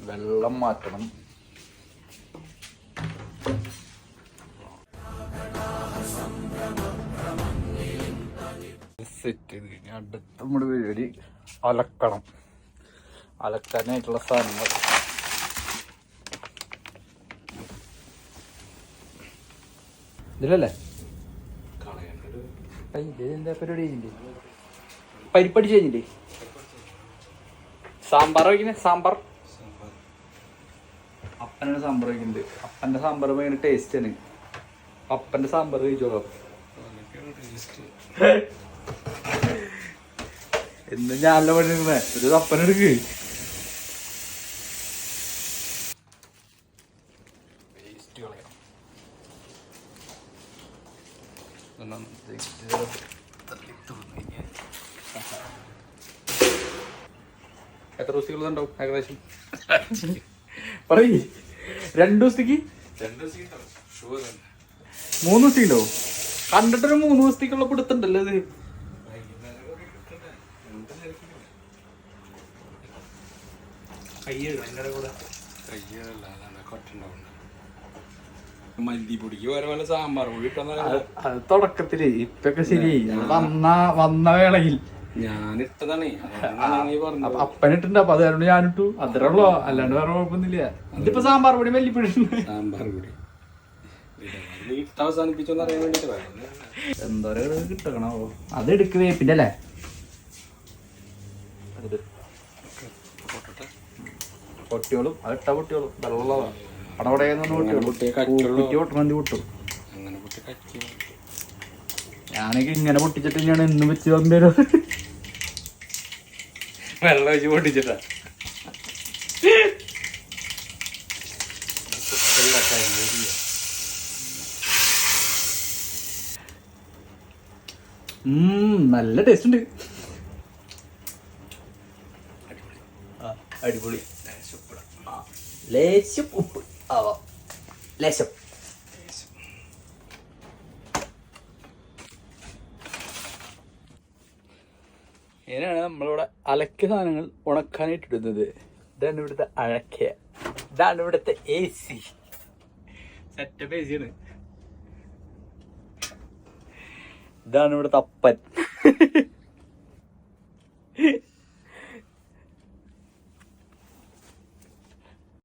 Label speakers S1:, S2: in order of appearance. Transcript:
S1: വെള്ളം മാറ്റണം. സെറ്റ് ചെയ്ത് കഴിഞ്ഞാൽ അടുത്ത നമ്മുടെ പരിപാടി അലക്കണം. അലക്കാനായിട്ടുള്ള സാധനങ്ങൾ ഇതിലല്ലേ? എന്താ പരിപാടി കഴിഞ്ഞില്ലേ? പരിപ്പടിച്ച് കഴിഞ്ഞില്ലേ? സാമ്പാർ വയ്ക്കുന്നേ? സാമ്പാർ അപ്പനാണ് സാമ്പാർ വയ്ക്കുന്നത്. അപ്പൻ്റെ സാമ്പാർ ഭയങ്കര ടേസ്റ്റ് ആണ്. അപ്പൻ്റെ സാമ്പാർ കഴിച്ചോളാം. എന്ന് ഞാനല്ല പണിയിരുന്നേ, ഒരു അപ്പനെടുക്ക്. എത്ര ദിവസങ്ങളുണ്ടാവും ഏകദേശം? പറയ്. 2 ദിവസത്തേക്ക്? 3 ദിവസത്തിലോ? കണ്ടിട്ടൊരു 3 ദിവസത്തേക്കുള്ള പിടുത്തുണ്ടല്ലോ ഇത്.
S2: മല്ലിപ്പൊടിക്ക് പോലെ സാമ്പാർ പൊടി
S1: അത് തുടക്കത്തില്. ഇപ്പൊക്കെ ശരി. വന്ന വേളയിൽ
S2: ഞാനിട്ടതാണ്.
S1: അപ്പനിട്ടുണ്ട്. അപ്പൊ അത് കാരണം ഞാനിട്ടു. അത്രേ ഉള്ളോ, അല്ലാണ്ട് വേറെ കുഴപ്പമൊന്നുമില്ല. ഇതിപ്പോ സാമ്പാർ പൊടി മല്ലിപ്പൊടി
S2: സാമ്പാർ പൊടി അവസാനിപ്പിച്ചോന്ന് അറിയാൻ വേണ്ടിട്ട്
S1: എന്തോരം കിട്ടണോ. അത് എടുക്ക് വേപ്പിന്റെ അല്ലേ? പൊട്ടിയോളും. അത് ഇട്ട പൊട്ടിയോളും. വെള്ളമുള്ളതാണ്. പടപടയെന്നു പൊട്ടിയോളും. പൊട്ടും. ഞാനൊക്കെ ഇങ്ങനെ പൊട്ടിച്ചിട്ട് ഞാൻ എന്നും വെച്ച് തന്നേരും.
S2: വെള്ളം വെച്ച് പൊട്ടിച്ചിട്ടാ.
S1: നല്ല ടേസ്റ്റ് ഉണ്ട്. അടിപൊളി. ലേശം ഉപ്പ് ആവാം. ലേശം. ഇങ്ങനെയാണ് നമ്മളിവിടെ അലക്കിയ സാധനങ്ങൾ ഉണക്കാനായിട്ട് ഇടുന്നത്. ഇതാണ് ഇവിടുത്തെ അഴക്കയ. ഇതാണ് ഇവിടുത്തെ AC. സെറ്റപ്പ് AC ആണ്. ഇതാണ് ഇവിടുത്തെ അപ്പൻ.